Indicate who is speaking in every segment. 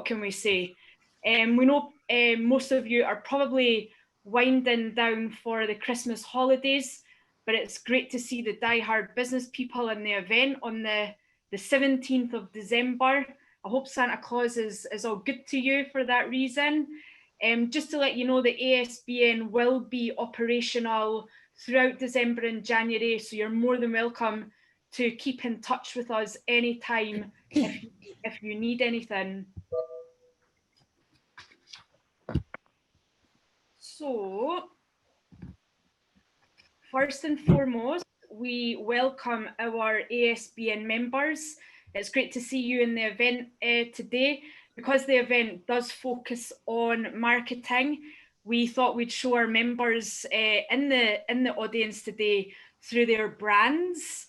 Speaker 1: can we say? We know most of you are probably winding down for the Christmas holidays, but it's great to see the die-hard business people in the event on the 17th of December. I hope Santa Claus is all good to you for that reason. Just to let you know, the ASBN will be operational throughout December and January, so you're more than welcome to keep in touch with us anytime if you need anything. So, first and foremost, we welcome our ASBN members. It's great to see you in the event today. Because the event does focus on marketing, we thought we'd show our members in the audience today through their brands.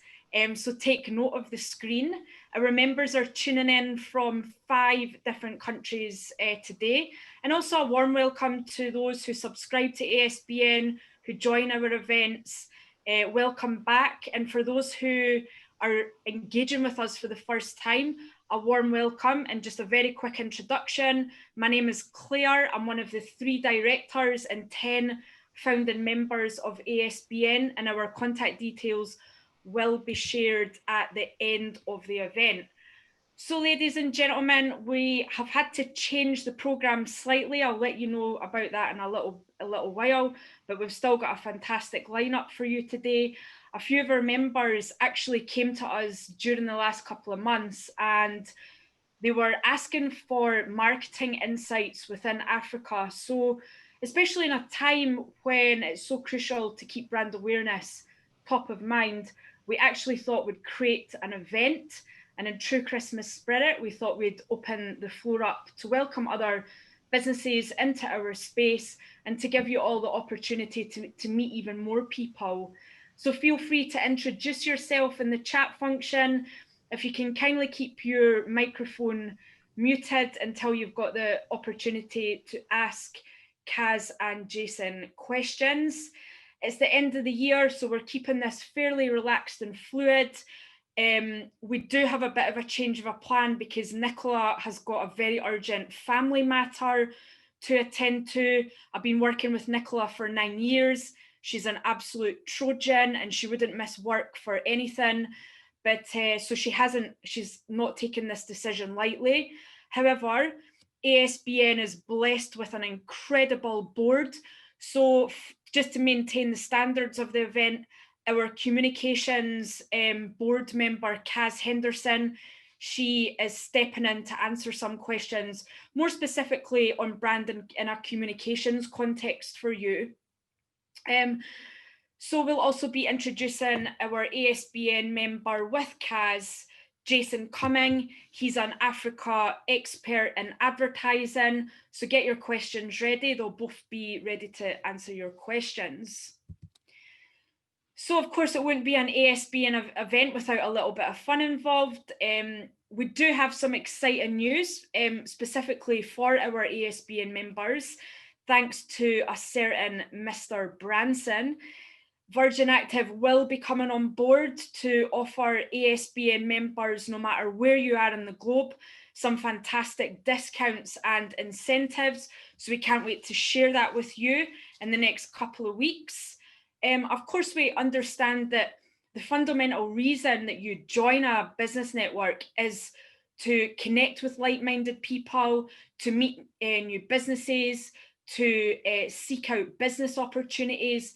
Speaker 1: So take note of the screen. Our members are tuning in from 5 different countries today. And also a warm welcome to those who subscribe to ASBN, who join our events. Welcome back. And for those who are engaging with us for the first time, a warm welcome and just a very quick introduction. My name is Claire. I'm one of the 3 directors and 10 founding members of ASBN, and our contact details will be shared at the end of the event. So ladies and gentlemen, we have had to change the programme slightly. I'll let you know about that in a little while, but we've still got a fantastic lineup for you today. A few of our members actually came to us during the last couple of months and they were asking for marketing insights within Africa. So especially in a time when it's so crucial to keep brand awareness top of mind, we actually thought we'd create an event. And in true Christmas spirit, we thought we'd open the floor up to welcome other businesses into our space and to give you all the opportunity to meet even more people. So feel free to introduce yourself in the chat function. If you can kindly keep your microphone muted until you've got the opportunity to ask Kaz and Jason questions. It's the end of the year, so we're keeping this fairly relaxed and fluid. We do have a bit of a change of a plan because Nicola has got a very urgent family matter to attend to. I've been working with Nicola for 9 years. She's an absolute Trojan and she wouldn't miss work for anything. But so she's not taken this decision lightly. However, ASBN is blessed with an incredible board. So just to maintain the standards of the event, our communications board member, Kaz Henderson, she is stepping in to answer some questions, more specifically on brand in a communications context for you. So we'll also be introducing our ASBN member with Kaz, Jason Cumming. He's an Africa expert in advertising. So get your questions ready. They'll both be ready to answer your questions. So of course it wouldn't be an ASBN event without a little bit of fun involved. We do have some exciting news, specifically for our ASBN members, thanks to a certain Mr. Branson. Virgin Active will be coming on board to offer ASBN members, no matter where you are in the globe, some fantastic discounts and incentives. So we can't wait to share that with you in the next couple of weeks. Of course, we understand that the fundamental reason that you join a business network is to connect with like-minded people, to meet new businesses, to seek out business opportunities.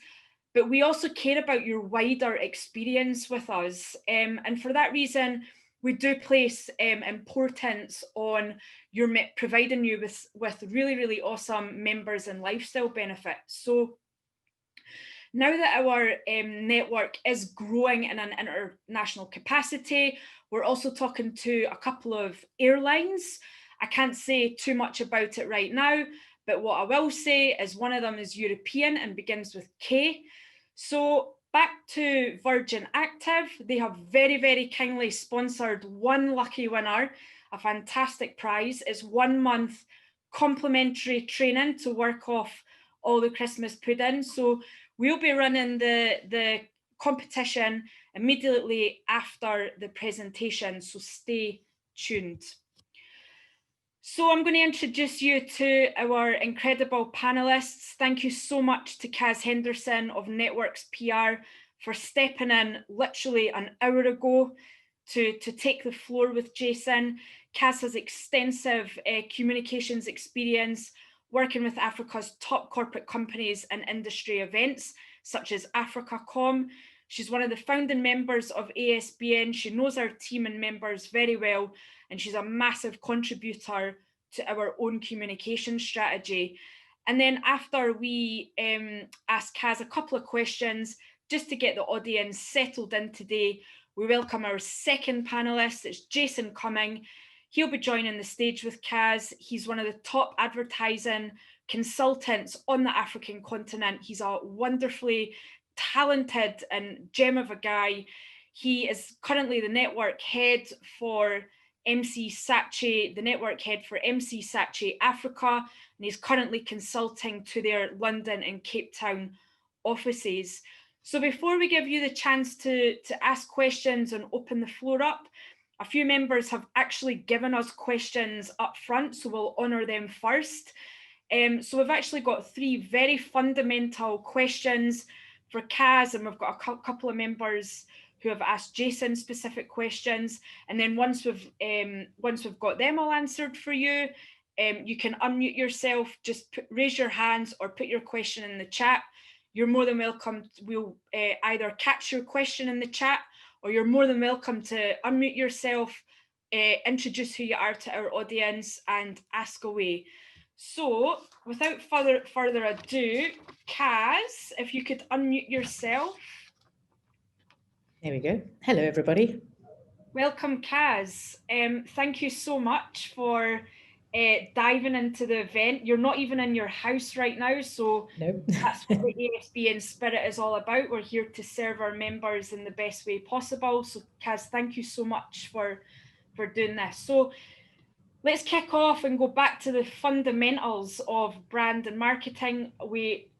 Speaker 1: But we also care about your wider experience with us. And for that reason, we do place importance on providing you with really, really awesome members and lifestyle benefits. So now that our network is growing in an international capacity, we're also talking to a couple of airlines. I can't say too much about it right now, but what I will say is one of them is European and begins with K. So back to Virgin Active, they have very, very kindly sponsored one lucky winner, a fantastic prize. It's 1 month complimentary training to work off all the Christmas pudding. So we'll be running the competition immediately after the presentation, so stay tuned. So I'm going to introduce you to our incredible panelists. Thank you so much to Kaz Henderson of Networks PR for stepping in literally an hour ago to take the floor with Jason. Kaz has extensive communications experience working with Africa's top corporate companies and industry events, such as AfricaCom. She's one of the founding members of ASBN. She knows our team and members very well, and she's a massive contributor to our own communication strategy. And then after we ask Kaz a couple of questions, just to get the audience settled in today, we welcome our second panelist. It's Jason Cumming. He'll be joining the stage with Kaz. He's one of the top advertising consultants on the African continent. He's a wonderfully talented and gem of a guy. He is currently the network head for MC Saatchi, the network head for MC Saatchi Africa, and he's currently consulting to their London and Cape Town offices. So before we give you the chance to ask questions and open the floor up, a few members have actually given us questions up front, so we'll honour them first. So we've actually got three very fundamental questions for Kaz, and we've got a couple of members who have asked Jason specific questions. And then once we've got them all answered for you, you can unmute yourself, just raise your hands or put your question in the chat. You're more than welcome. We'll either catch your question in the chat, or you're more than welcome to unmute yourself, introduce who you are to our audience and ask away. So without further ado, Kaz, if you could unmute yourself.
Speaker 2: There we go. Hello, everybody.
Speaker 1: Welcome, Kaz. Thank you so much for diving into the event. You're not even in your house right now, so
Speaker 2: nope.
Speaker 1: That's what the ASBN spirit is all about. We're here to serve our members in the best way possible. So, Kaz, thank you so much for doing this. So let's kick off and go back to the fundamentals of brand and marketing. We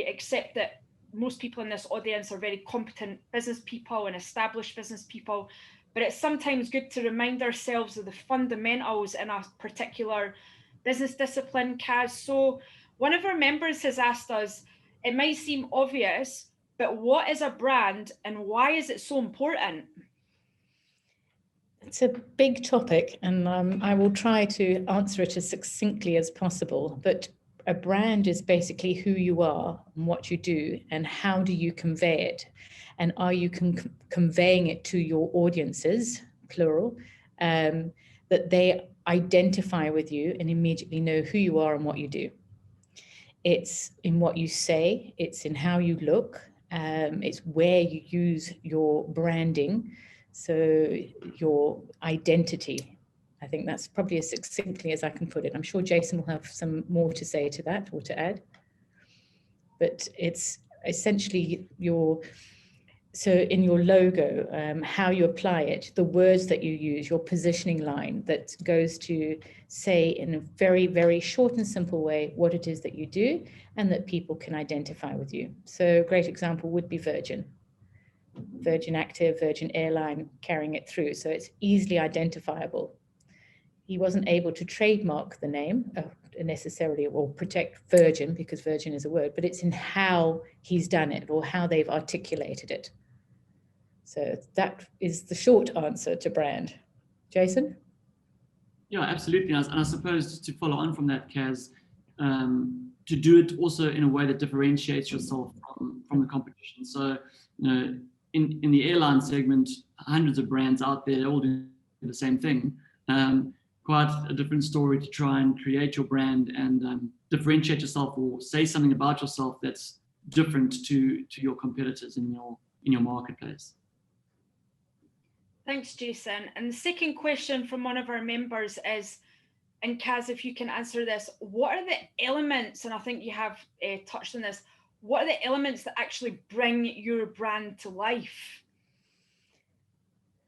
Speaker 1: accept that most people in this audience are very competent business people and established business people, but it's sometimes good to remind ourselves of the fundamentals in a particular business discipline, Kaz. So one of our members has asked us, it might seem obvious, but what is a brand and why is it so important?
Speaker 2: It's a big topic, and I will try to answer it as succinctly as possible. But a brand is basically who you are and what you do and how do you convey it. And are you conveying it to your audiences, plural, that they identify with you and immediately know who you are and what you do. It's in what you say, it's in how you look, it's where you use your branding, so your identity. I think that's probably as succinctly as I can put it. I'm sure Jason will have some more to say to that or to add. But it's essentially so in your logo, how you apply it, the words that you use, your positioning line that goes to say in a very, very short and simple way what it is that you do and that people can identify with you. So a great example would be Virgin Active, Virgin Airline, carrying it through. So it's easily identifiable. He wasn't able to trademark the name necessarily or protect Virgin because Virgin is a word, but it's in how he's done it or how they've articulated it. So that is the short answer to brand. Jason?
Speaker 3: Yeah, absolutely. And I suppose to follow on from that, Kaz, to do it also in a way that differentiates yourself from the competition. So, in the airline segment, hundreds of brands out there, all do the same thing. Quite a different story to try and create your brand and differentiate yourself or say something about yourself that's different to your competitors in your marketplace.
Speaker 1: Thanks, Jason. And the second question from one of our members is, and Kaz, if you can answer this, what are the elements, and I think you have touched on this, what are the elements that actually bring your brand to life?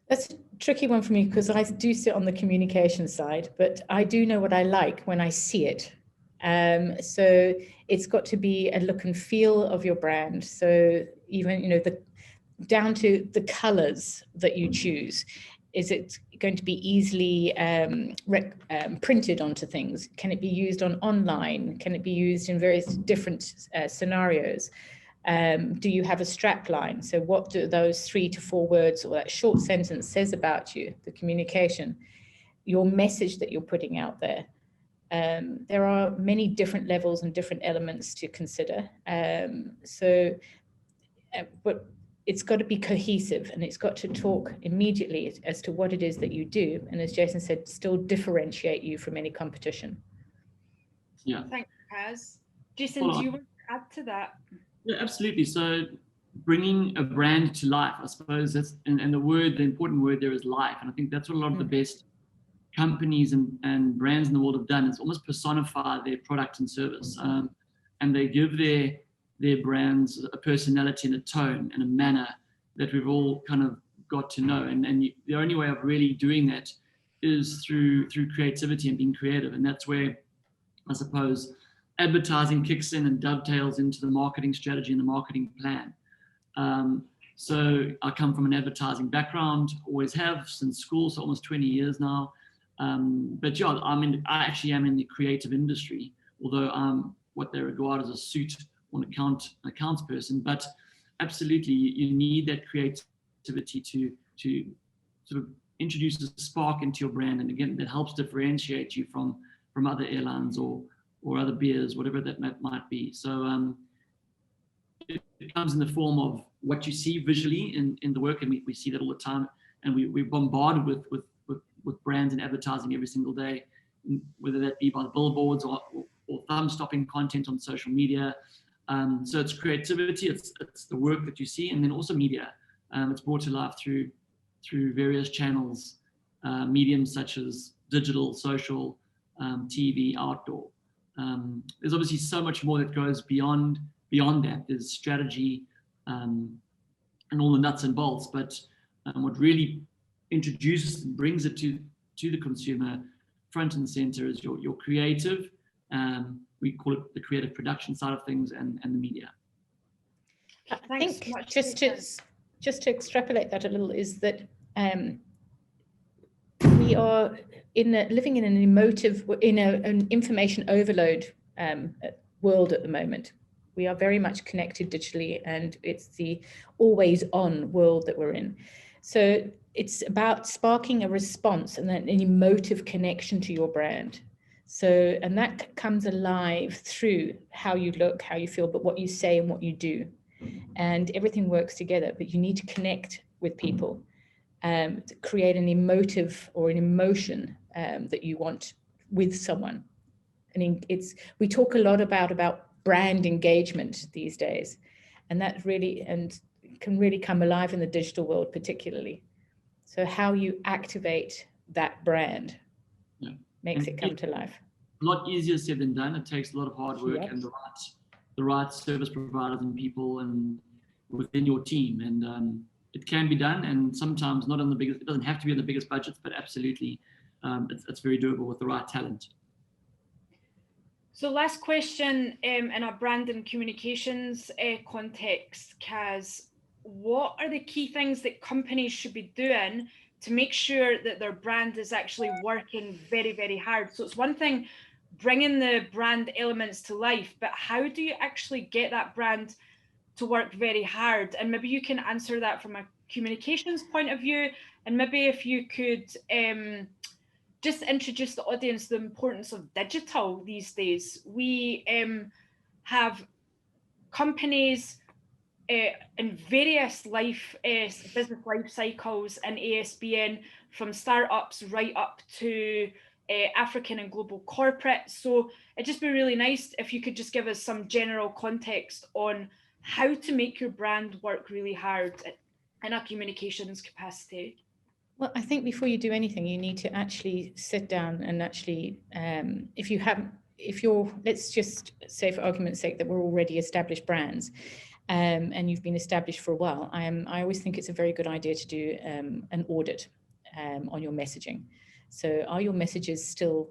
Speaker 2: That's a tricky one for me because I do sit on the communication side, but I do know what I like when I see it. So it's got to be a look and feel of your brand. So even, down to the colors that you choose. Is it going to be easily printed onto things? Can it be used on online? Can it be used in various different scenarios? Do you have a strap line? So what do those 3 to 4 words or that short sentence says about you, the communication, your message that you're putting out there? There are many different levels and different elements to consider. But it's got to be cohesive, and it's got to talk immediately as to what it is that you do. And as Jason said, still differentiate you from any competition.
Speaker 3: Yeah.
Speaker 1: Thanks, Kaz. Jason, do you want to add to that?
Speaker 3: Yeah, absolutely. So bringing a brand to life, I suppose that's, and the important word there is life. And I think that's what a lot of the best companies and brands in the world have done. It's almost personify their product and service. And they give their brands a personality and a tone and a manner that we've all kind of got to know. And the only way of really doing that is through creativity and being creative. And that's where, I suppose, advertising kicks in and dovetails into the marketing strategy and the marketing plan. So I come from an advertising background, always have since school, so almost 20 years now. But yeah, I actually am in the creative industry, although I'm what they regard as a suit or an accounts person. But absolutely, you need that creativity to sort of introduce a spark into your brand, and again, that helps differentiate you from other airlines or other beers, whatever that might be. So it comes in the form of what you see visually in the work, and we see that all the time, and we're bombarded with brands and advertising every single day, whether that be by the billboards or thumb-stopping content on social media. So it's creativity, it's the work that you see, and then also media. It's brought to life through various channels, mediums such as digital, social, TV, outdoor. There's obviously so much more that goes beyond that. There's strategy and all the nuts and bolts, but what really introduces and brings it to the consumer front and center is your creative. We call it the creative production side of things, and the media.
Speaker 2: I think just to extrapolate that a little is that we are living in an information overload world at the moment. We are very much connected digitally, and it's the always on world that we're in. So it's about sparking a response and then an emotive connection to your brand. So, and that comes alive through how you look, how you feel, but what you say and what you do. And everything works together, but you need to connect with people, to create an emotive or an emotion that you want with someone. And we talk a lot about brand engagement these days, and that really can really come alive in the digital world particularly. So how you activate that brand makes it come to life.
Speaker 3: A lot easier said than done. It takes a lot of hard work and the right service providers and people and within your team. And it can be done, and sometimes not on the biggest. It doesn't have to be on the biggest budgets, but absolutely, it's very doable with the right talent.
Speaker 1: So last question, in a brand and communications context, Kaz, what are the key things that companies should be doing to make sure that their brand is actually working very, very hard? So it's one thing bringing the brand elements to life, but how do you actually get that brand to work very hard? And maybe you can answer that from a communications point of view, and maybe if you could just introduce the audience the importance of digital these days. We have companies in various business life cycles in ASBN, from startups right up to African and global corporate. So it'd just be really nice if you could just give us some general context on how to make your brand work really hard in a communications capacity.
Speaker 2: Well, I think before you do anything, you need to actually sit down and actually, let's just say for argument's sake that we're already established brands, and you've been established for a while. I always think it's a very good idea to do an audit on your messaging. So are your messages still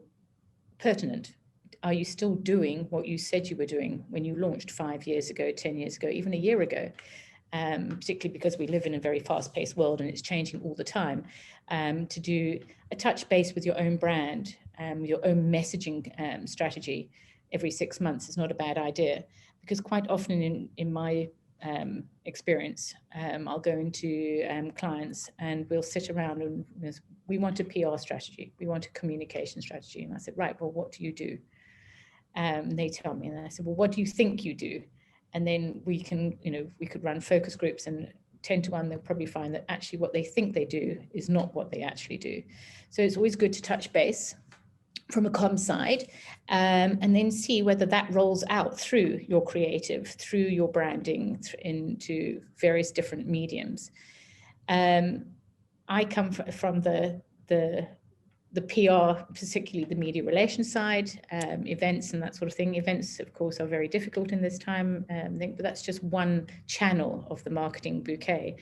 Speaker 2: pertinent? Are you still doing what you said you were doing when you launched 5 years ago, 10 years ago, even a year ago? particularly because we live in a very fast-paced world and it's changing all the time, to do a touch base with your own brand, your own messaging strategy every 6 months is not a bad idea, because quite often in my experience, I'll go into clients and we'll sit around and we want a PR strategy, we want a communication strategy. And I said, right, well, what do you do? They tell me, and I said, well, what do you think you do? And then we can, we could run focus groups, and 10 to 1, they'll probably find that actually what they think they do is not what they actually do. So it's always good to touch base from a comm side, and then see whether that rolls out through your creative, through your branding, into various different mediums. I come from the PR, particularly the media relations side, events and that sort of thing. Events, of course, are very difficult in this time, but that's just one channel of the marketing bouquet.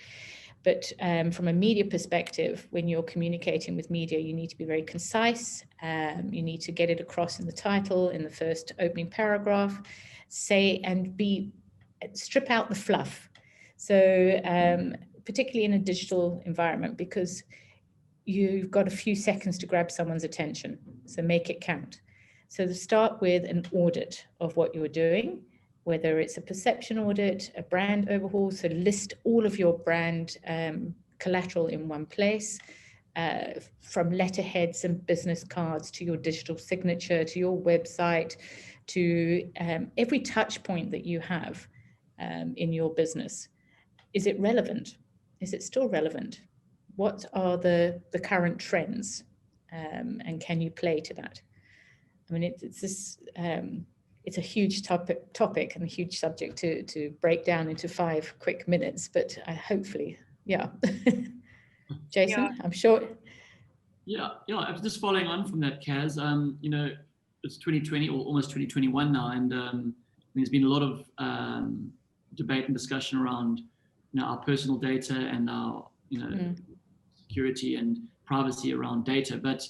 Speaker 2: But from a media perspective, when you're communicating with media, you need to be very concise. You need to get it across in the title, in the first opening paragraph, strip out the fluff. So particularly in a digital environment, because you've got a few seconds to grab someone's attention. So make it count. So to start with an audit of what you're doing, whether it's a perception audit, a brand overhaul, so list all of your brand collateral in one place, from letterheads and business cards to your digital signature, to your website, to every touch point that you have in your business. Is it relevant? Is it still relevant? What are the current trends, and can you play to that? I mean, it's a huge topic and a huge subject to break down into 5 quick minutes, but hopefully, yeah. Jason, yeah. I'm sure.
Speaker 3: Yeah, just following on from that, Kaz, it's 2020 or almost 2021 now, and there's been a lot of debate and discussion around, our personal data and our, security and privacy around data, but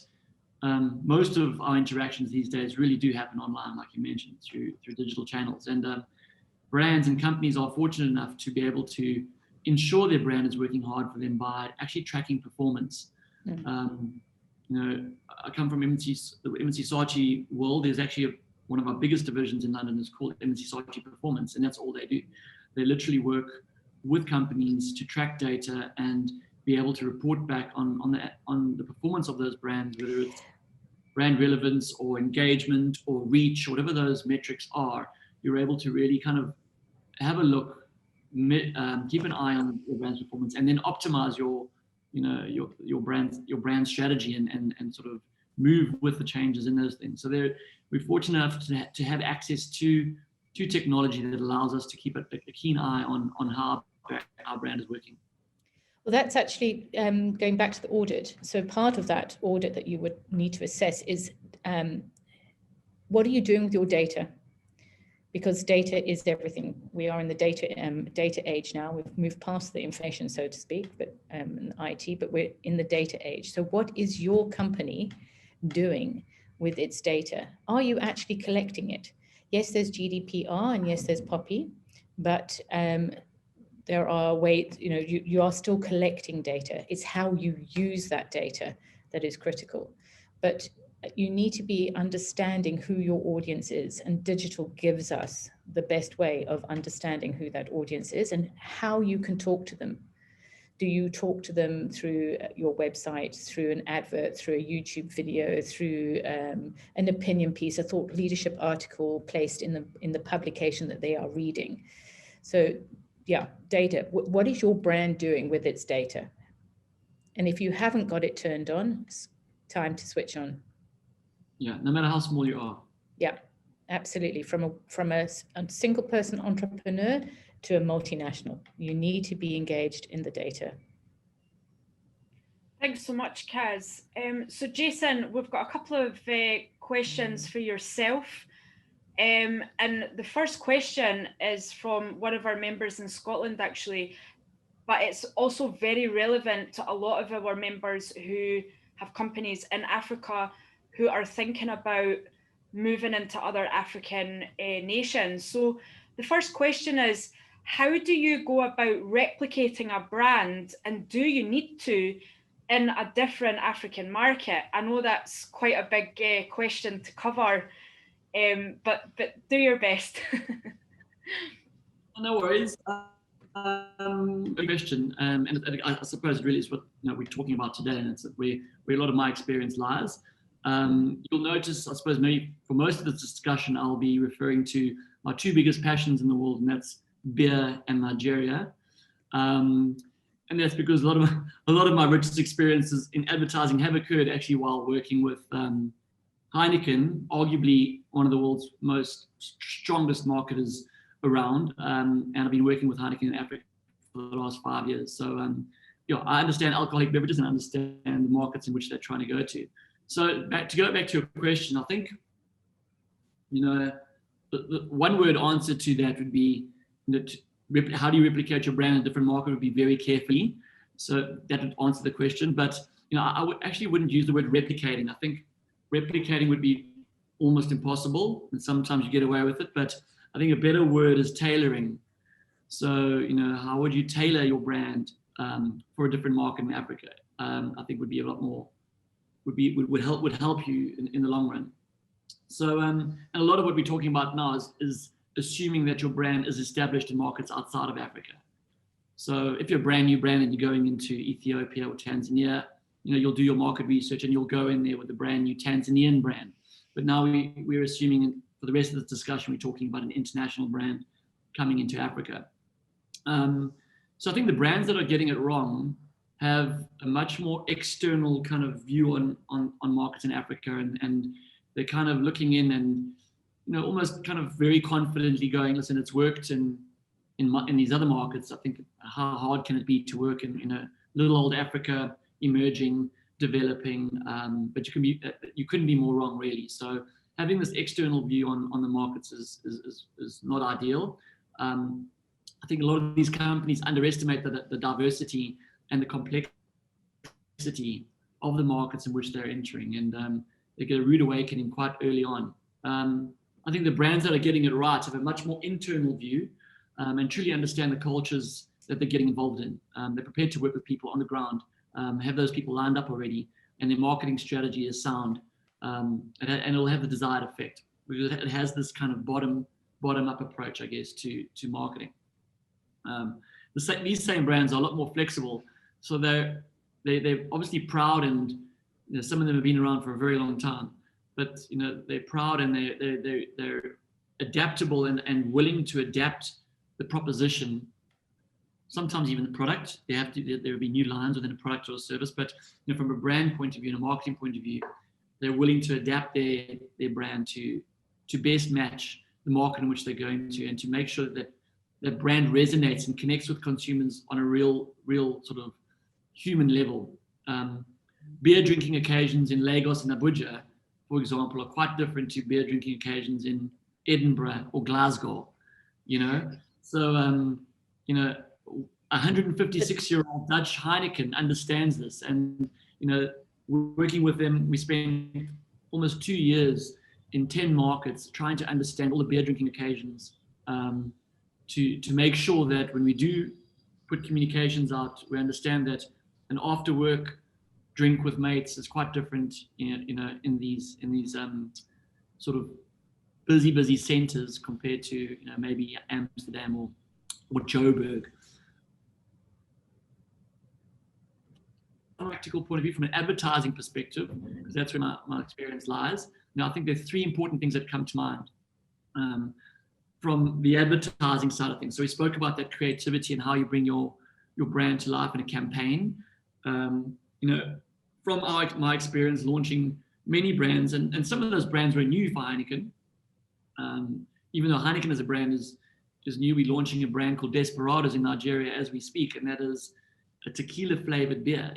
Speaker 3: most of our interactions these days really do happen online, like you mentioned, through digital channels. And brands and companies are fortunate enough to be able to ensure their brand is working hard for them by actually tracking performance. I come from the M&C Saatchi world. There's actually one of our biggest divisions in London is called M&C Saatchi Performance, and that's all they do. They literally work with companies to track data and be able to report back on the performance of those brands, whether it's brand relevance or engagement or reach, or whatever those metrics are. You're able to really kind of have a look, keep an eye on your brand's performance, and then optimize your brand strategy and sort of move with the changes in those things. So we're fortunate enough to have access to technology that allows us to keep a keen eye on how our brand is working.
Speaker 2: Well, that's actually going back to the audit. So part of that audit that you would need to assess is what are you doing with your data? Because data is everything. We are in the data age now. We've moved past the information, so to speak, but IT, but we're in the data age. So what is your company doing with its data? Are you actually collecting it? Yes, there's GDPR and yes, there's POPI, but there are ways, you are still collecting data. It's how you use that data that is critical. But you need to be understanding who your audience is, and digital gives us the best way of understanding who that audience is and how you can talk to them. Do you talk to them through your website, through an advert, through a YouTube video, through an opinion piece, a thought leadership article placed in the publication that they are reading? So yeah, data. What is your brand doing with its data? And if you haven't got it turned on, it's time to switch on.
Speaker 3: Yeah, no matter how small you are.
Speaker 2: Yeah, absolutely. From a single person entrepreneur to a multinational, you need to be engaged in the data.
Speaker 1: Thanks so much, Kaz. So Jason, we've got a couple of questions for yourself. And the first question is from one of our members in Scotland, actually, but it's also very relevant to a lot of our members who have companies in Africa who are thinking about moving into other African nations. So the first question is, how do you go about replicating a brand, and do you need to in a different African market? I know that's quite a big question to cover, but do your best.
Speaker 3: No worries. Good question, and I suppose it really is what we're talking about today, and it's where a lot of my experience lies. You'll notice, I suppose, maybe for most of this discussion, I'll be referring to my two biggest passions in the world, and that's beer and Nigeria. And that's because a lot of my richest experiences in advertising have occurred actually while working with Heineken, arguably one of the world's most strongest marketers around, and I've been working with Heineken in Africa for the last 5 years. So, I understand alcoholic beverages and understand the markets in which they're trying to go to. So, to go back to your question, I think, the one word answer to that would be that how do you replicate your brand in a different market would be very carefully. So that would answer the question. But I wouldn't use the word replicating. I think replicating would be almost impossible, and sometimes you get away with it. But I think a better word is tailoring. So how would you tailor your brand for a different market in Africa? I think would be a lot more would help you in the long run. So and a lot of what we're talking about now is assuming that your brand is established in markets outside of Africa. So if you're a brand new brand and you're going into Ethiopia or Tanzania, you'll do your market research and you'll go in there with a brand new Tanzanian brand. But now we're assuming for the rest of this discussion, we're talking about an international brand coming into Africa. So I think the brands that are getting it wrong have a much more external kind of view on markets in Africa, and they're kind of looking in and almost kind of very confidently going, listen, it's worked in these other markets. I think how hard can it be to work in little old Africa, emerging, developing? But you couldn't be more wrong, really. So having this external view on the markets is not ideal. I think a lot of these companies underestimate the diversity and the complexity of the markets in which they're entering, and they get a rude awakening quite early on. I think the brands that are getting it right have a much more internal view and truly understand the cultures that they're getting involved in. They're prepared to work with people on the ground, have those people lined up already, and their marketing strategy is sound, and it'll have the desired effect because it has this kind of bottom-up approach, I guess, to marketing. These same brands are a lot more flexible, so they're obviously proud, and some of them have been around for a very long time. But they're proud and they're adaptable and willing to adapt the proposition. Sometimes even the product. There will be new lines within a product or a service. But from a brand point of view and a marketing point of view, they're willing to adapt their brand to best match the market in which they're going to, and to make sure that that brand resonates and connects with consumers on a real sort of human level. Beer drinking occasions in Lagos and Abuja, for example, are quite different to beer drinking occasions in Edinburgh or Glasgow, So, 156-year-old Dutch Heineken understands this, and, working with them, we spent almost 2 years in 10 markets trying to understand all the beer drinking occasions, to make sure that when we do put communications out, we understand that an after work drink with mates is quite different, in these sort of busy centers compared to maybe Amsterdam or Joburg. From a practical point of view, from an advertising perspective, because that's where my experience lies. Now, I think there's 3 important things that come to mind from the advertising side of things. So we spoke about that creativity and how you bring your brand to life in a campaign. From my experience launching many brands, and some of those brands were new for Heineken. Even though Heineken as a brand is new, we're launching a brand called Desperados in Nigeria as we speak, and that is a tequila flavored beer.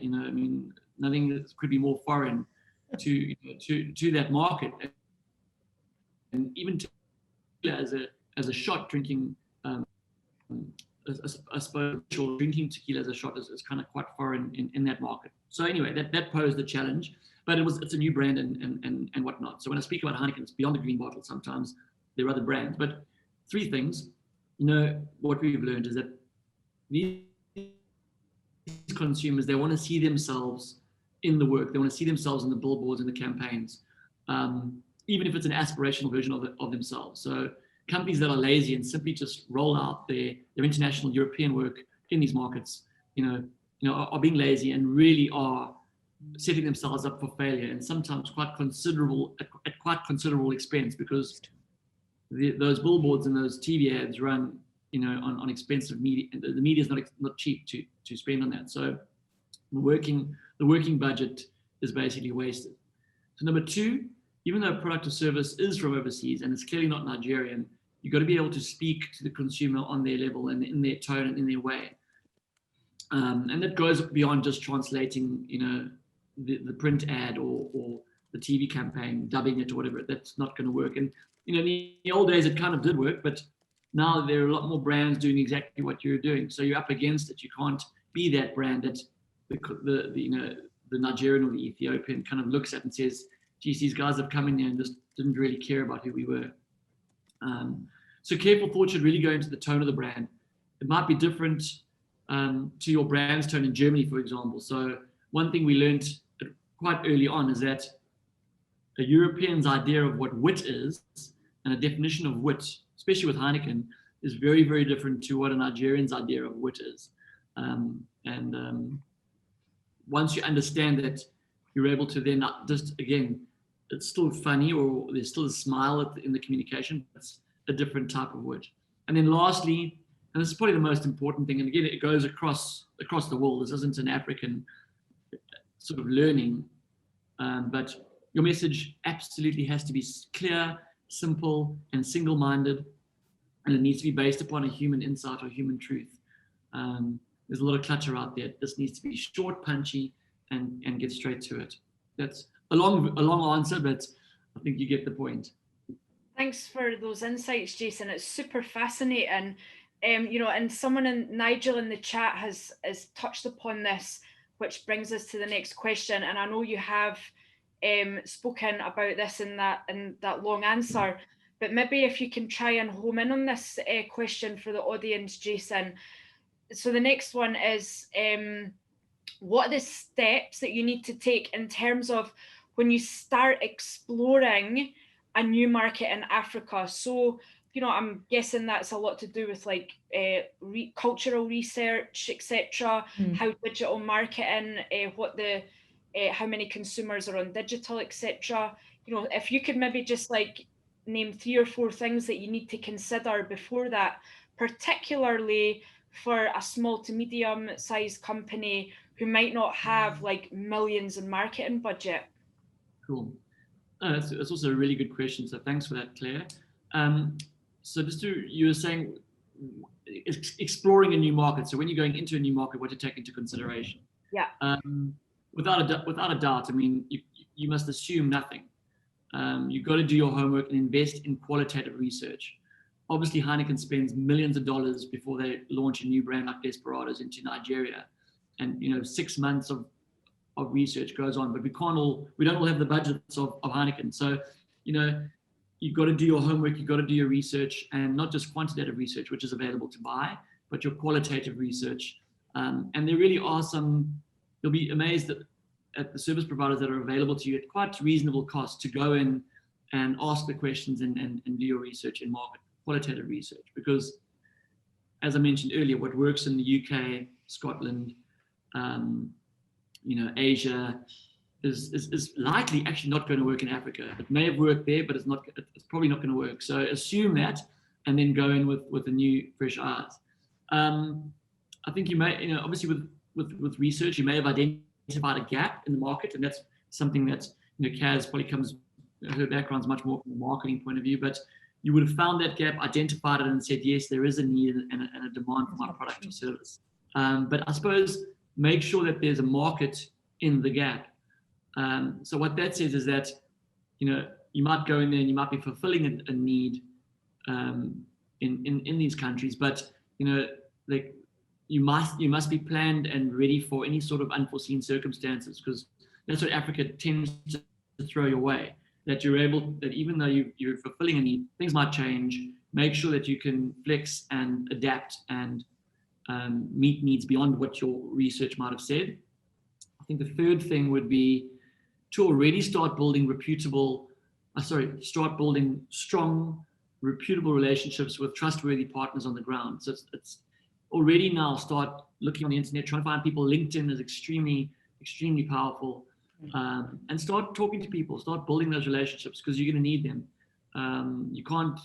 Speaker 3: Nothing could be more foreign to that market. And even tequila as a shot, drinking I suppose drinking tequila as a shot is kind of quite foreign in that market. So anyway, that posed a challenge, but it's a new brand and whatnot. So when I speak about Heineken, it's beyond the green bottle. Sometimes there are other brands, but 3 things. what we've learned is that these consumers, they want to see themselves in the work. They want to see themselves in the billboards and the campaigns, even if it's an aspirational version of themselves. So companies that are lazy and simply just roll out their international European work in these markets, are being lazy and really are setting themselves up for failure, and sometimes at quite considerable expense, because those billboards and those TV ads run, on expensive media. The media is not cheap to spend on that. So the working budget is basically wasted. So number two, even though a product or service is from overseas and it's clearly not Nigerian, you've got to be able to speak to the consumer on their level and in their tone and in their way. And that goes beyond just translating, the print ad or the TV campaign, dubbing it or whatever. That's not going to work. And in the old days, it kind of did work, but now there are a lot more brands doing exactly what you're doing. So you're up against it. You can't be that brand that the Nigerian or the Ethiopian kind of looks at and says, geez, these guys have come in here and just didn't really care about who we were. So careful thought should really go into the tone of the brand. It might be different to your brand's tone in Germany, for example. So one thing we learned quite early on is that a European's idea of what wit is and a definition of wit, especially with Heineken, is very, very different to what a Nigerian's idea of wit is. Once you understand that, you're able to then just, again, it's still funny, or there's still a smile in the communication, but it's a different type of wit. And then lastly, and this is probably the most important thing, and again, it goes across the world. This isn't an African sort of learning, but your message absolutely has to be clear, simple, and single-minded, and it needs to be based upon a human insight or human truth. There's a lot of clutter out there. This needs to be short, punchy, and get straight to it. That's a long answer, but I think you get the point.
Speaker 1: Thanks for those insights, Jason. It's super fascinating. And someone Nigel in the chat has touched upon this, which brings us to the next question. And I know you have spoken about this in that long answer, but maybe if you can try and home in on this question for the audience, Jason. So the next one is, what are the steps that you need to take in terms of when you start exploring a new market in Africa? So, I'm guessing that's a lot to do with like cultural research, etc. How digital marketing, how many consumers are on digital, etc. If you could maybe just like name 3 or 4 things that you need to consider before that, particularly for a small to medium sized company who might not have like millions in marketing budget.
Speaker 3: Cool. That's also a really good question. So thanks for that, Claire. So you were saying exploring a new market. So when you're going into a new market, what to take into consideration?
Speaker 1: Yeah.
Speaker 3: Without a doubt, I mean, you must assume nothing. You've got to do your homework and invest in qualitative research. Obviously, Heineken spends millions of dollars before they launch a new brand like Desperados into Nigeria, and 6 months of research goes on. But we don't all have the budgets of Heineken. So you've got to do your homework, you've got to do your research, and not just quantitative research, which is available to buy, but your qualitative research. And there really are you'll be amazed at the service providers that are available to you at quite reasonable cost to go in and ask the questions and do your research in market, qualitative research. Because as I mentioned earlier, what works in the UK, Scotland, Asia, is likely actually not going to work in Africa. It may have worked there, but it's probably not going to work. So assume that, and then go in with a new, fresh eyes. I think you may, obviously with research, you may have identified a gap in the market, and that's something that Kaz probably her background's much more from a marketing point of view, but you would have found that gap, identified it, and said, yes, there is a need and a demand for my product or service. But I suppose make sure that there's a market in the gap. So what that says is that, you might go in there and you might be fulfilling a need in these countries, but you must be planned and ready for any sort of unforeseen circumstances, because that's what Africa tends to throw your way. that you're able, that even though you're fulfilling a need, things might change. Make sure that you can flex and adapt and meet needs beyond what your research might have said. I think the third thing would be to already start building strong, reputable relationships with trustworthy partners on the ground. So it's already now start looking on the internet, trying to find people. LinkedIn is extremely, extremely powerful. And start talking to people, start building those relationships, because you're going to need them. You can't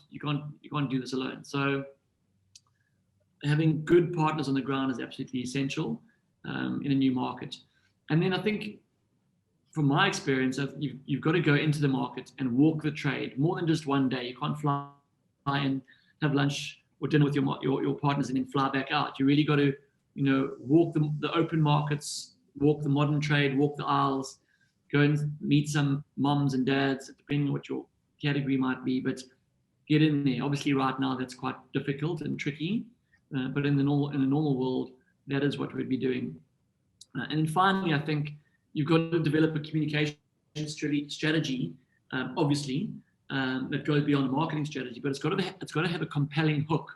Speaker 3: do this alone. So having good partners on the ground is absolutely essential in a new market. And then I think, from my experience, you've got to go into the market and walk the trade more than just one day. You can't fly and have lunch or dinner with your partners and then fly back out. You really got to, walk the open markets, walk the modern trade, walk the aisles, go and meet some moms and dads, depending on what your category might be, but get in there. Obviously, right now that's quite difficult and tricky, but in a normal world, that is what we'd be doing. And then finally, I think you've got to develop a communication strategy, obviously, that goes beyond the marketing strategy, but it's got to have a compelling hook.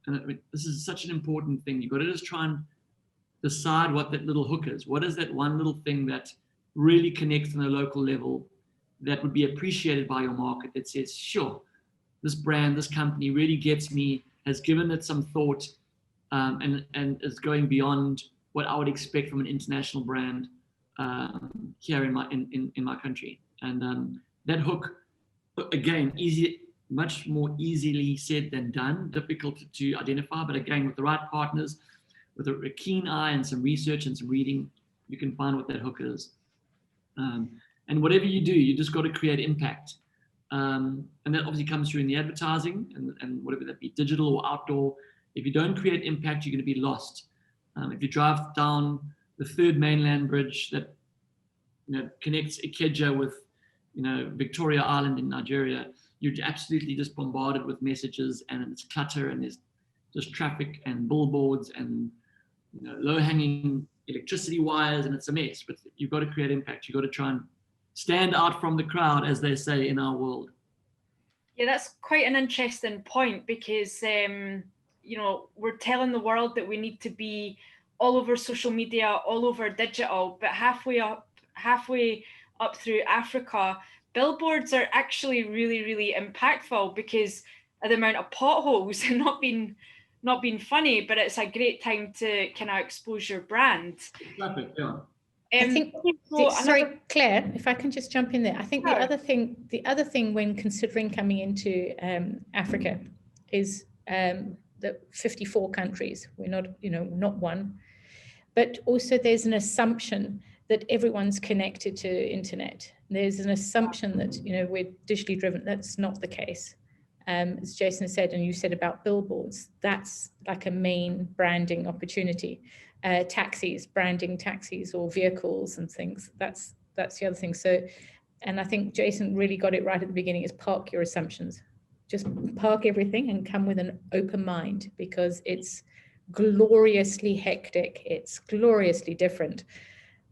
Speaker 3: And this is such an important thing. You've got to just try and decide what that little hook is. What is that one little thing that really connects on a local level that would be appreciated by your market, that says, sure, this brand, this company really gets me, has given it some thought, and is going beyond what I would expect from an international brand here in my country. And that hook, again, much more easily said than done, difficult to identify, but again, with the right partners, with a keen eye and some research and some reading, you can find what that hook is. And whatever you do, you just got to create impact. And that obviously comes through in the advertising and whatever that be, digital or outdoor. If you don't create impact, you're going to be lost. If you drive down the third mainland bridge that connects Ikeja with Victoria Island in Nigeria, you're absolutely just bombarded with messages, and it's clutter, and there's just traffic and billboards and low-hanging electricity wires, and it's a mess. But you've got to create impact. You've got to try and stand out from the crowd, as they say in our world.
Speaker 1: Yeah, that's quite an interesting point, because we're telling the world that we need to be all over social media, all over digital, but halfway up through Africa, billboards are actually really, really impactful because of the amount of potholes, and not being funny, but it's a great time to kind of expose your brand.
Speaker 3: Traffic, yeah.
Speaker 2: I think, sorry, Claire, if I can just jump in there. I think the other thing when considering coming into Africa is the 54 countries. We're not, not one, but also there's an assumption that everyone's connected to internet. There's an assumption that, we're digitally driven. That's not the case. As Jason said, and you said about billboards, that's like a main branding opportunity. Taxis, branding taxis or vehicles and things. That's the other thing. So, and I think Jason really got it right at the beginning, is park your assumptions. Just park everything and come with an open mind, because it's gloriously hectic. It's gloriously different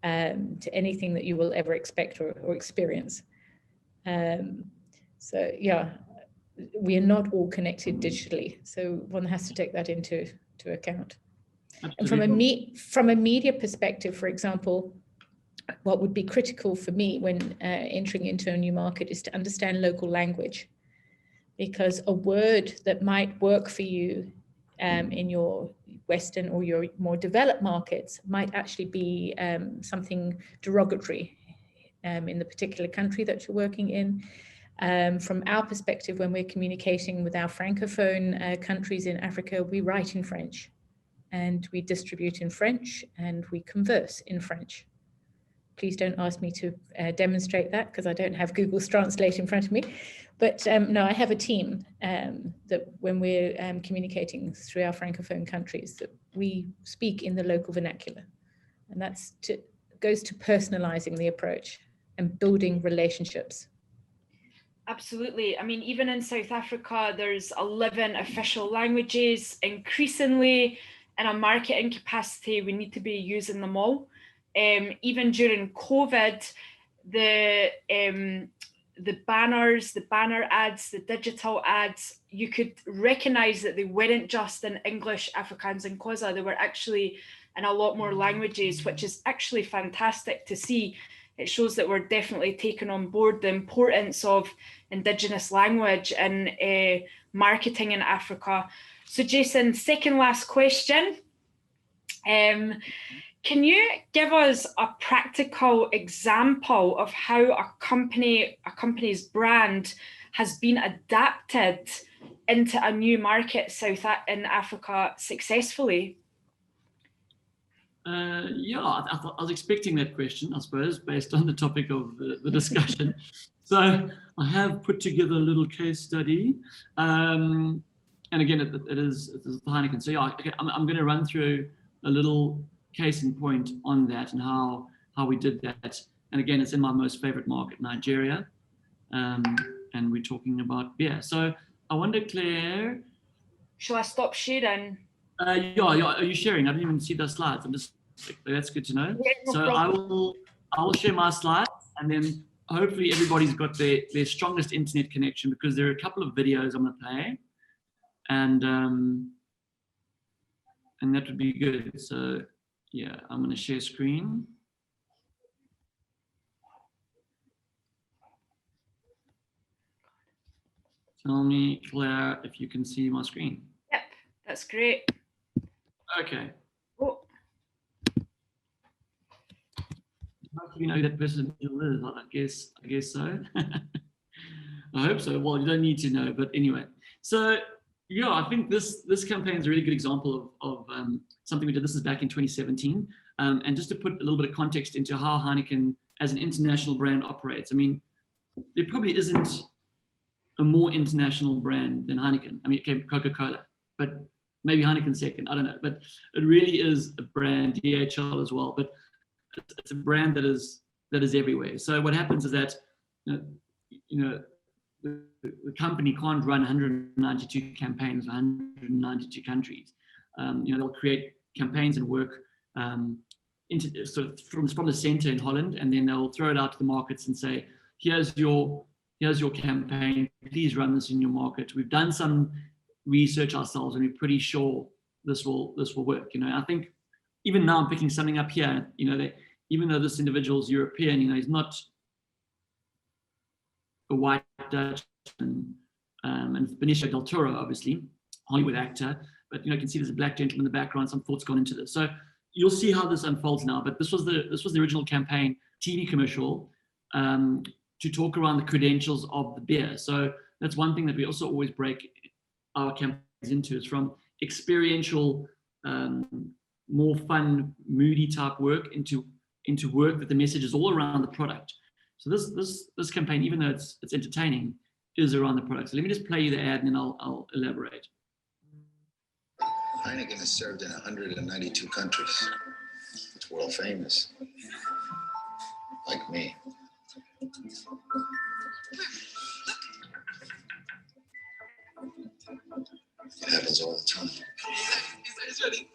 Speaker 2: to anything that you will ever expect or experience. So yeah, we are not all connected digitally. So one has to take that into account. Absolutely. And from a media perspective, for example, what would be critical for me when entering into a new market is to understand local language, because a word that might work for you in your Western or your more developed markets might actually be something derogatory in the particular country that you're working in. From our perspective, when we're communicating with our Francophone countries in Africa, we write in French, and we distribute in French, and we converse in French. Please don't ask me to demonstrate that, because I don't have Google Translate in front of me. But no, I have a team that when we're communicating through our Francophone countries, that we speak in the local vernacular. And that's goes to personalizing the approach and building relationships.
Speaker 1: Absolutely. I mean, even in South Africa, there's 11 official languages. Increasingly, in a marketing capacity, we need to be using them all. Even during COVID, the the banners, the banner ads, the digital ads, you could recognize that they weren't just in English, Afrikaans and Xhosa, they were actually in a lot more languages, which is actually fantastic to see. It shows that we're definitely taking on board the importance of Indigenous language and marketing in Africa. So Jason, second last question. Can you give us a practical example of how a company's brand has been adapted into a new market in Africa successfully?
Speaker 3: Yeah, I was expecting that question, I suppose, based on the topic of the discussion. So I have put together a little case study. And again, it is Heineken. So yeah, okay, I'm going to run through a little case in point on that and how we did that. And again, it's in my most favorite market, Nigeria. And we're talking about beer. So I wonder, Claire.
Speaker 1: Shall I stop sharing?
Speaker 3: Yeah, are you sharing? I didn't even see the slides. That's good to know. Yeah, no problem. I will share my slides, and then hopefully everybody's got their strongest internet connection, because there are a couple of videos I'm going to play, and that would be good. So yeah, I'm going to share screen. Tell me, Claire, if you can see my screen.
Speaker 1: Yep, that's great.
Speaker 3: Okay. Oh. You know who that person is, I guess so. I hope so. Well, you don't need to know, but anyway. So yeah, I think this campaign is a really good example of something we did. This is back in 2017. And just to put a little bit of context into how Heineken as an international brand operates. I mean, there probably isn't a more international brand than Heineken. I mean, okay, Coca-Cola, but maybe Heineken second, I don't know. But it really is a brand, DHL as well, but it's a brand that is everywhere. So what happens is that, the company can't run 192 campaigns, 192 countries. They'll create campaigns and work into sort of from the center in Holland, and then they'll throw it out to the markets and say, here's your campaign, please run this in your market. We've done some research ourselves and we're pretty sure this will work. I think even now I'm picking something up here, even though this individual is European, he's not a white Dutch and Benicio del Toro, obviously, Hollywood actor, but you can see there's a black gentleman in the background, some thought's gone into this. So you'll see how this unfolds now, but this was the original campaign, TV commercial, to talk around the credentials of the beer. So that's one thing that we also always break our campaigns into, is from experiential, more fun, moody type work into work that the message is all around the product. So this campaign, even though it's entertaining, is around the product. So let me just play you the ad and then I'll elaborate.
Speaker 4: Heineken is served in 192 countries. It's world famous. Like me. It happens all the time. He's ready.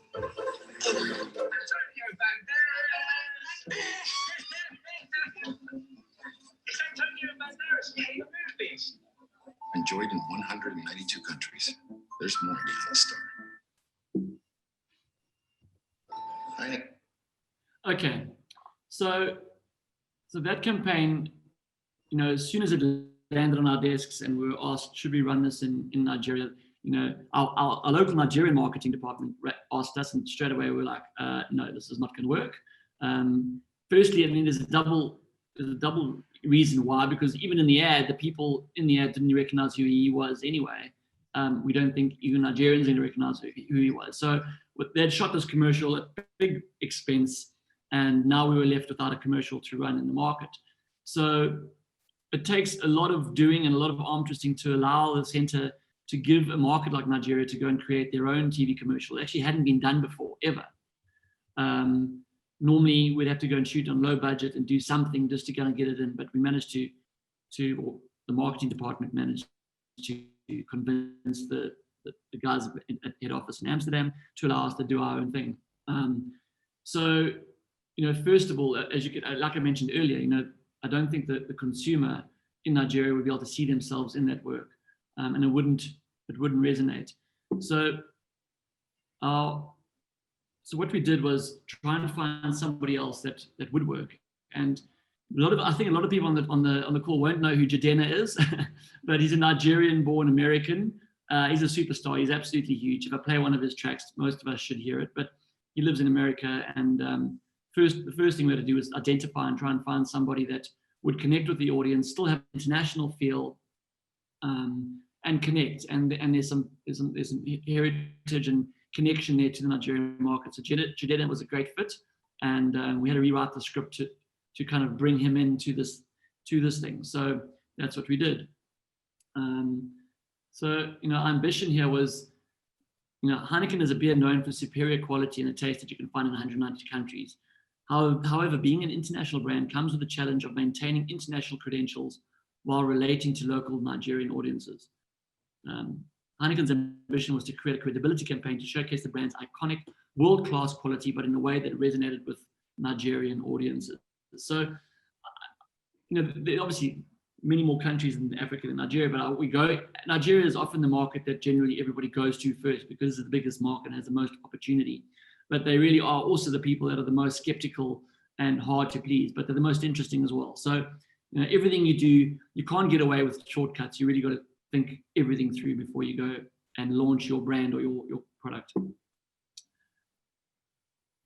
Speaker 4: Enjoyed in 192 countries. There's more behind the star.
Speaker 3: Okay, so that campaign, as soon as it landed on our desks and we were asked, should we run this in Nigeria? Our local Nigerian marketing department asked us, and straight away we were like, no, this is not going to work. Firstly, I mean, there's a double reason why, because even in the ad, the people in the ad didn't recognize who he was anyway. We don't think even Nigerians didn't recognize who he was. So they'd shot this commercial at big expense, and now we were left without a commercial to run in the market. So it takes a lot of doing and a lot of arm twisting to allow the center to give a market like Nigeria to go and create their own TV commercial. It actually hadn't been done before, ever. Normally, we'd have to go and shoot on low budget and do something just to go and get it in, but we managed or the marketing department managed to convince the guys at head office in Amsterdam to allow us to do our own thing. First of all, as like I mentioned earlier, I don't think that the consumer in Nigeria would be able to see themselves in that work, and it wouldn't resonate. So what we did was try and find somebody else that would work. And I think a lot of people on the call won't know who Jidenna is, but he's a Nigerian-born American. He's a superstar. He's absolutely huge. If I play one of his tracks, most of us should hear it. But he lives in America, and the first thing we had to do was identify and try and find somebody that would connect with the audience, still have an international feel, and connect. And there's some heritage and connection there to the Nigerian market. So Jidenna was a great fit, and we had to rewrite the script to kind of bring him into this thing. So that's what we did. So our ambition here was, Heineken is a beer known for superior quality and a taste that you can find in 190 countries. However, being an international brand comes with the challenge of maintaining international credentials while relating to local Nigerian audiences. Heineken's ambition was to create a credibility campaign to showcase the brand's iconic world-class quality, but in a way that resonated with Nigerian audiences. So, there are obviously many more countries in Africa than Nigeria, but Nigeria is often the market that generally everybody goes to first because it's the biggest market and has the most opportunity. But they really are also the people that are the most skeptical and hard to please, but they're the most interesting as well. So, everything you do, you can't get away with shortcuts. You really got to think everything through before you go and launch your brand or your product.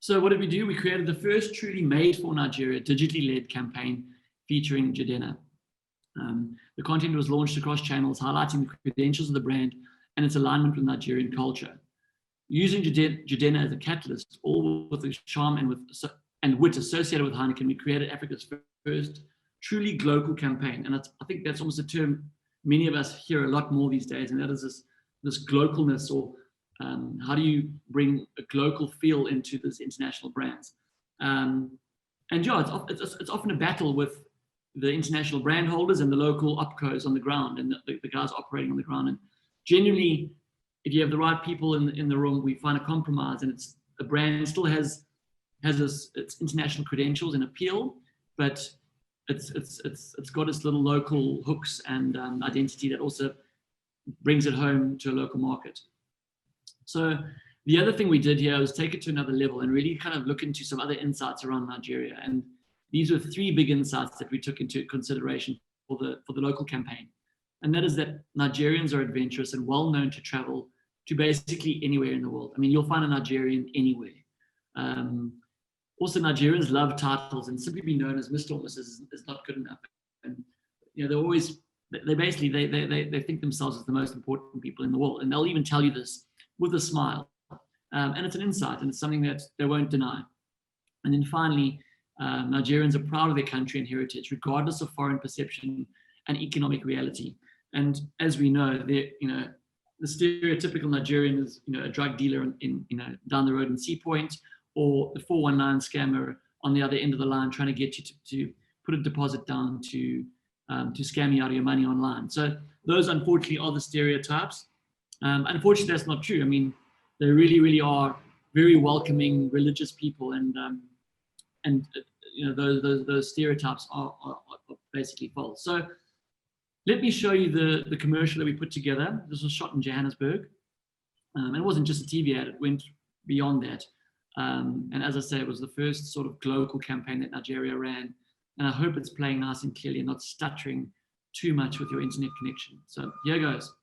Speaker 3: So what did we do? We created the first truly made for Nigeria, digitally led campaign featuring Jidenna. The content was launched across channels, highlighting the credentials of the brand and its alignment with Nigerian culture. Using Jidenna as a catalyst, all with the charm and wit associated with Heineken, we created Africa's first truly global campaign. And I think that's almost a term many of us hear a lot more these days, and that is this glocalness, or how do you bring a global feel into this international brands? And yeah, it's often a battle with the international brand holders and the local opcos on the ground, and the guys operating on the ground. And generally, if you have the right people in the room, we find a compromise, and the brand still has its international credentials and appeal, but it's got its little local hooks and identity that also brings it home to a local market. So the other thing we did here was take it to another level and really kind of look into some other insights around Nigeria. And these were 3 big insights that we took into consideration for the local campaign. And that is that Nigerians are adventurous and well known to travel to basically anywhere in the world. I mean, you'll find a Nigerian anywhere. Also, Nigerians love titles, and simply being known as Mr. or Mrs. is not good enough. And they think themselves as the most important people in the world, and they'll even tell you this with a smile. And it's an insight, and it's something that they won't deny. And then finally, Nigerians are proud of their country and heritage, regardless of foreign perception and economic reality. And as we know, the stereotypical Nigerian is a drug dealer in down the road in Sea Point, or the 419 scammer on the other end of the line trying to get you to put a deposit down to scam you out of your money online. So those, unfortunately, are the stereotypes. Unfortunately, that's not true. I mean, they really, really are very welcoming, religious people, and those stereotypes are basically false. So let me show you the commercial that we put together. This was shot in Johannesburg. It wasn't just a TV ad, it went beyond that. And as I say, it was the first sort of global campaign that Nigeria ran. And I hope it's playing nice and clearly and not stuttering too much with your internet connection. So here goes.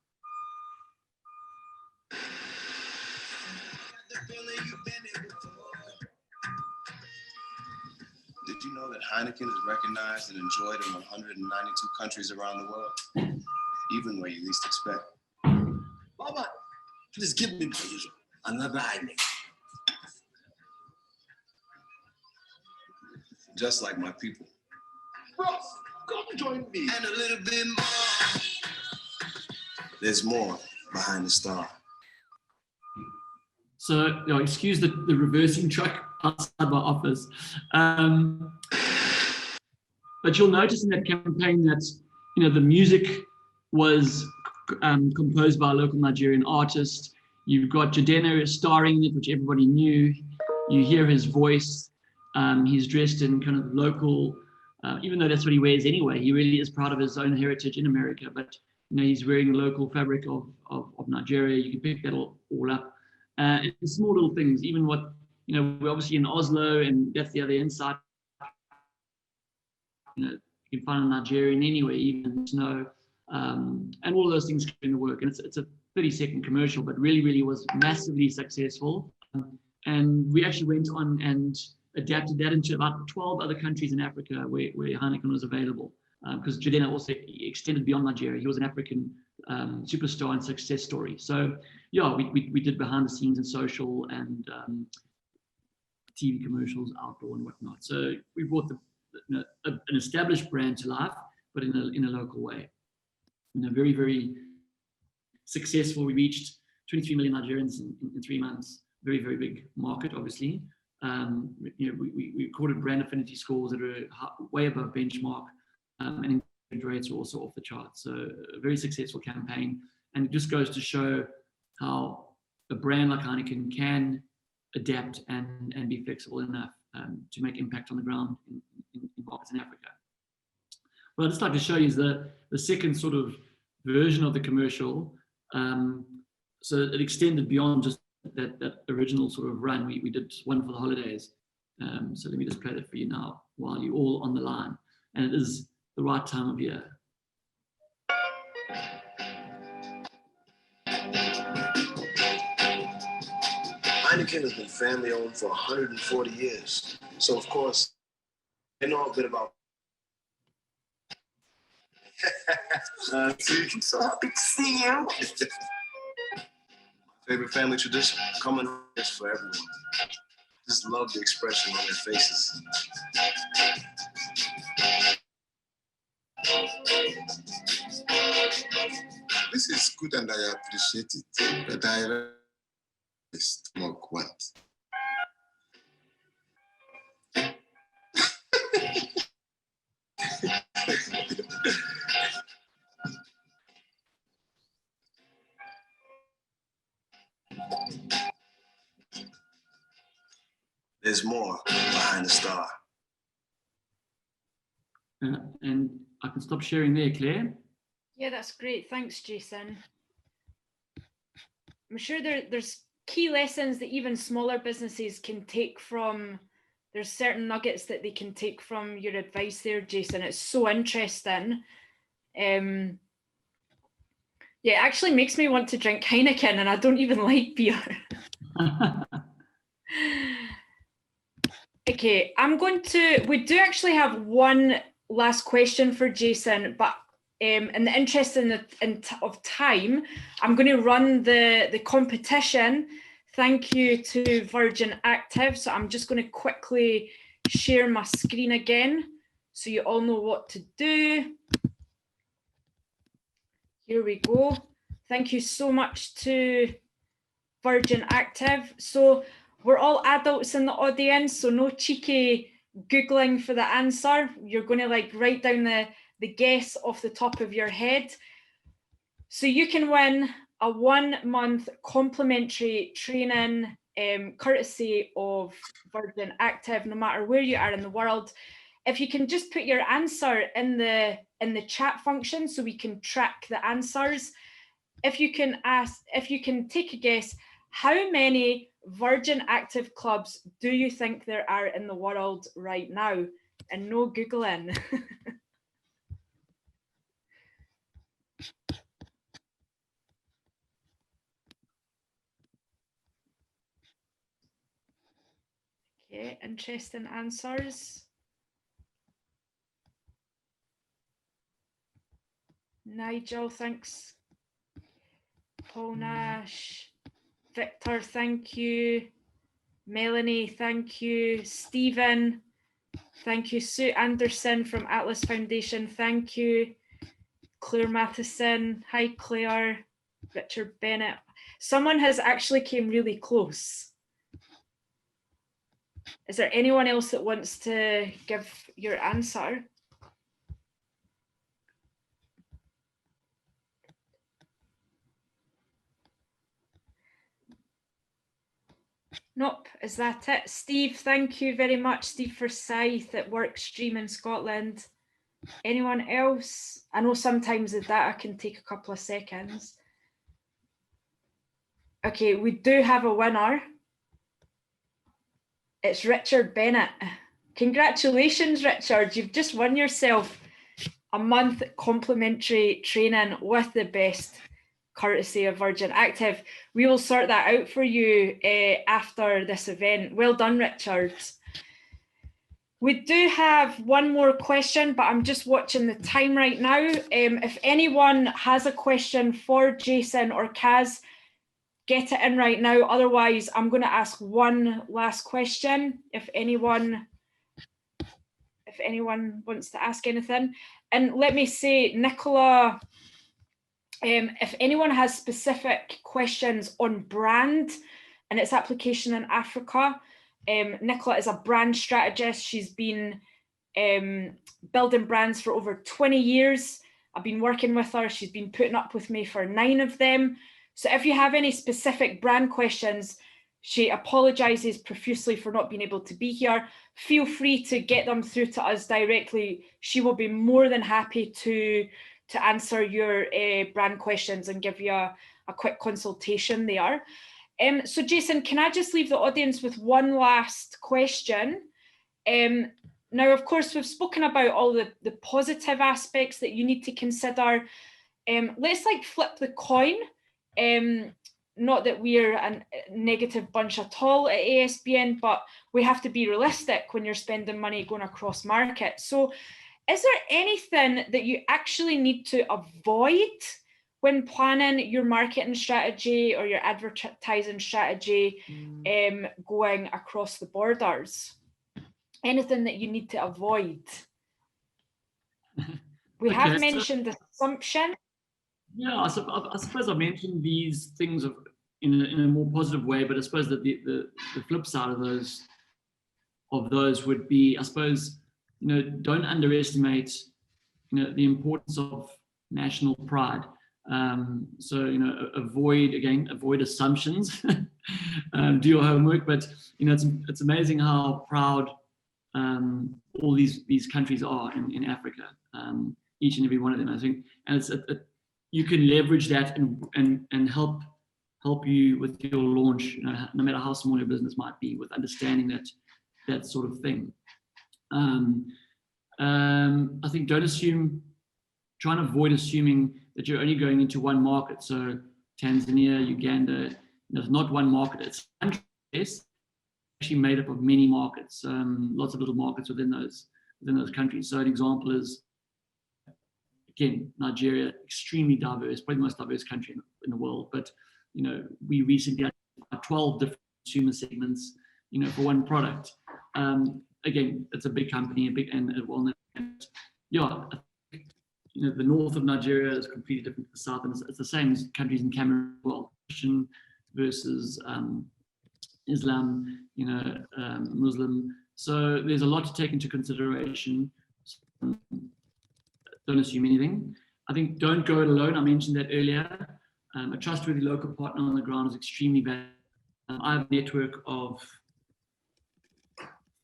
Speaker 4: Did you know that Heineken is recognized and enjoyed in 192 countries around the world, even where you least expect?
Speaker 5: Mama, please give me another Heineken.
Speaker 4: Just like my people.
Speaker 5: Bros, come join me.
Speaker 4: And a little bit more. There's more behind the star.
Speaker 3: So, excuse the reversing truck outside my office. But you'll notice in that campaign that, the music was composed by a local Nigerian artist. You've got Jidenna starring in it, which everybody knew. You hear his voice. He's dressed in kind of local even though that's what he wears anyway. He really is proud of his own heritage in America, but he's wearing the local fabric of Nigeria. You can pick that all up. And small little things, even what, we're obviously in Oslo, and that's the other inside. You can find a Nigerian anywhere, even snow, and all of those things in the work. And it's a 30-second commercial, but really was massively successful. And we actually went on and adapted that into about 12 other countries in Africa where Heineken was available. Because Jadena also extended beyond Nigeria. He was an African superstar and success story. So yeah, we did behind the scenes and social and TV commercials, outdoor and whatnot. So we brought an established brand to life, but in a local way. Very, very successful. We reached 23 million Nigerians in 3 months. Very, very big market, obviously. We recorded brand affinity scores that are way above benchmark. And engagement rates are also off the charts. So a very successful campaign, and it just goes to show how a brand like Heineken can adapt and be flexible enough to make impact on the ground in markets in Africa. What I'd just like to show you is the second sort of version of the commercial. So it extended beyond just that original sort of run. We did one for the holidays. So let me just play that for you now while you're all on the line. And it is the right time of year.
Speaker 4: Heineken has been family owned for 140 years. So of course, I know a bit about I'm so happy to see you. My favorite family tradition, coming home is for everyone. Just love the expression on their faces.
Speaker 6: This is good and I appreciate it, but I smoke once.
Speaker 4: There's more behind the star.
Speaker 3: And I can stop sharing there, Claire.
Speaker 1: Yeah, that's great. Thanks, Jason. I'm sure there's key lessons that even smaller businesses can take from. There's certain nuggets that they can take from your advice there, Jason. It's so interesting. Yeah, it actually makes me want to drink Heineken, and I don't even like beer. Okay, we do actually have one last question for Jason, but in the interest of time, I'm going to run the competition. Thank you to Virgin Active. So I'm just going to quickly share my screen again so you all know what to do. Here we go. Thank you so much to Virgin Active. So we're all adults in the audience, so no cheeky Googling for the answer. You're going to write down the guess off the top of your head. So you can win a 1-month complimentary training courtesy of Virgin Active, no matter where you are in the world. If you can just put your answer in the chat function so we can track the answers. If you can take a guess, how many Virgin Active clubs do you think there are in the world right now? And no Googling. Okay, interesting answers. Nigel, thanks. Paul Nash. Victor, thank you. Melanie, thank you. Stephen, thank you. Sue Anderson from Atlas Foundation, thank you. Claire Matheson, hi Claire. Richard Bennett. Someone has actually came really close. Is there anyone else that wants to give your answer? Nope, is that it? Steve, thank you very much. Steve Forsyth at Workstream in Scotland. Anyone else? I know sometimes the data can take a couple of seconds. Okay, we do have a winner. It's Richard Bennett. Congratulations, Richard. You've just won yourself a month complimentary training with the best, courtesy of Virgin Active. We will sort that out for you after this event. Well done, Richard. We do have one more question, but I'm just watching the time right now. If anyone has a question for Jason or Kaz, get it in right now. Otherwise, I'm going to ask one last question if anyone wants to ask anything. And let me say, Nicola, if anyone has specific questions on brand and its application in Africa, Nicola is a brand strategist. She's been building brands for over 20 years. I've been working with her. She's been putting up with me for 9 of them. So if you have any specific brand questions, she apologizes profusely for not being able to be here. Feel free to get them through to us directly. She will be more than happy to answer your brand questions and give you a quick consultation there. So Jason, can I just leave the audience with one last question? Now, of course, we've spoken about all the positive aspects that you need to consider. Let's like flip the coin. Not that we're a negative bunch at all at ASBN, but we have to be realistic when you're spending money going across market. So is there anything that you actually need to avoid when planning your marketing strategy or your advertising strategy going across the borders? Anything that you need to avoid? We have mentioned assumption.
Speaker 3: Yeah, I suppose I mentioned these things in a more positive way, but I suppose that the flip side of those would be, I suppose, don't underestimate, the importance of national pride. So, avoid assumptions, do your homework, but, it's amazing how proud all these countries are in Africa, each and every one of them, I think, and you can leverage that and help you with your launch, no matter how small your business might be, with understanding that sort of thing. I think try and avoid assuming that you're only going into one market. So Tanzania, Uganda, there's not one market. It's actually made up of many markets, lots of little markets within those countries. So an example is, again, Nigeria, extremely diverse, probably the most diverse country in the world. But, we recently had 12 different consumer segments, for one product. Again, it's a big company, and a well-known. Yeah, the north of Nigeria is completely different to the south, and it's the same as countries in Cameroon as well. Christian versus Islam, Muslim. So there's a lot to take into consideration. Don't assume anything. I think don't go it alone. I mentioned that earlier. A trustworthy local partner on the ground is extremely valuable. I have a network of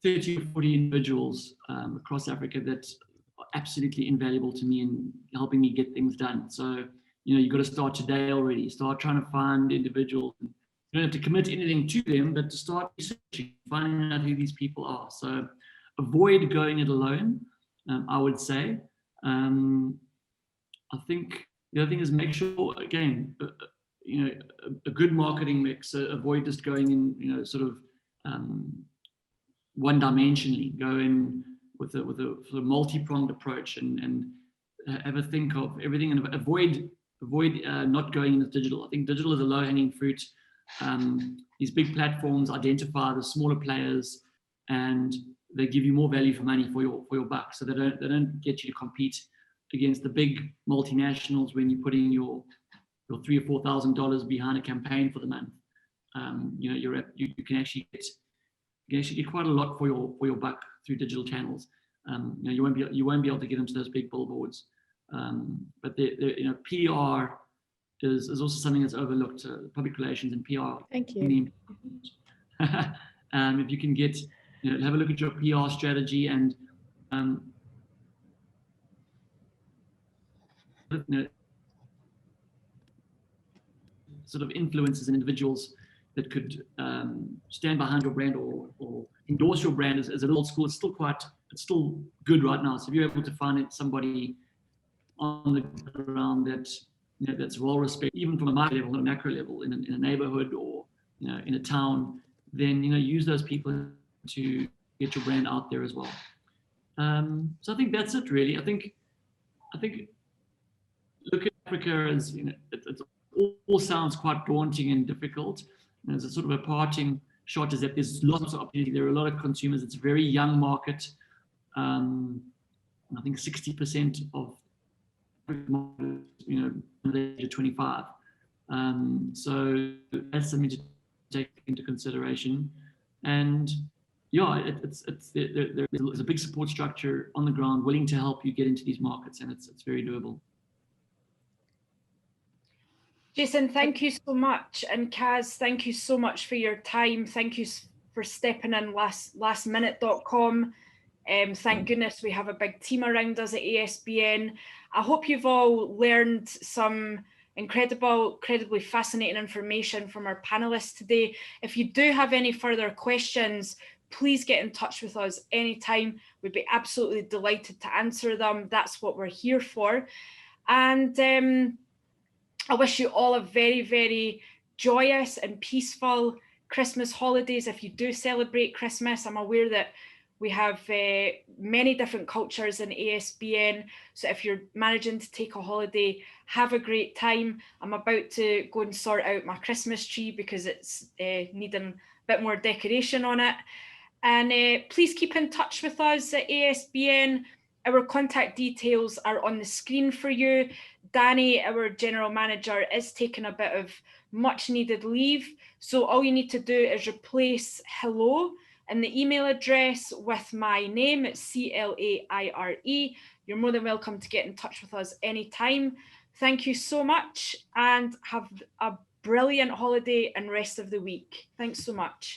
Speaker 3: 30 or 40 individuals across Africa that are absolutely invaluable to me in helping me get things done. So, you've got to start today already. Start trying to find individuals. You don't have to commit anything to them, but to start researching, finding out who these people are. So avoid going it alone, I would say. I think the other thing is make sure, again, a good marketing mix. Avoid just going in, sort of one-dimensionally. Go in with a sort of multi-pronged approach and have a think of everything, and avoid not going into digital. I think digital is a low-hanging fruit. These big platforms identify the smaller players, and they give you more value for money for your buck. So they don't get you to compete against the big multinationals when you're putting your $3,000 or $4,000 behind a campaign for the month. You can actually get quite a lot for your buck through digital channels. You won't be able to get into those big billboards. But PR is also something that's overlooked. Public relations and PR.
Speaker 2: Thank you.
Speaker 3: If you can get, have a look at your PR strategy and sort of influencers and individuals that could stand behind your brand or endorse your brand as a little school. It's still good right now. So if you're able to find somebody on the ground that that's well respected, even from a micro level, a macro level, in a neighborhood or in a town, then use those people to get your brand out there as well. So I think that's it really. I think look at Africa as it all sounds quite daunting and difficult. And there's a sort of a parting shot is that there's lots of opportunity. There are a lot of consumers. It's a very young market. I think 60% of under the age of 25. So that's something to take into consideration. And yeah, there's a big support structure on the ground willing to help you get into these markets, and it's very doable.
Speaker 1: Jason, thank you so much. And Kaz, thank you so much for your time. Thank you for stepping in lastminute.com. Thank goodness we have a big team around us at ASBN. I hope you've all learned some incredibly fascinating information from our panelists today. If you do have any further questions, please get in touch with us anytime. We'd be absolutely delighted to answer them. That's what we're here for. And I wish you all a very, very joyous and peaceful Christmas holidays. If you do celebrate Christmas, I'm aware that we have many different cultures in ASBN. So if you're managing to take a holiday, have a great time. I'm about to go and sort out my Christmas tree because it's needing a bit more decoration on it. And please keep in touch with us at ASBN. Our contact details are on the screen for you. Danny, our general manager, is taking a bit of much needed leave. So all you need to do is replace hello and the email address with my name. It's CLAIRE. You're more than welcome to get in touch with us anytime. Thank you so much and have a brilliant holiday and rest of the week. Thanks so much.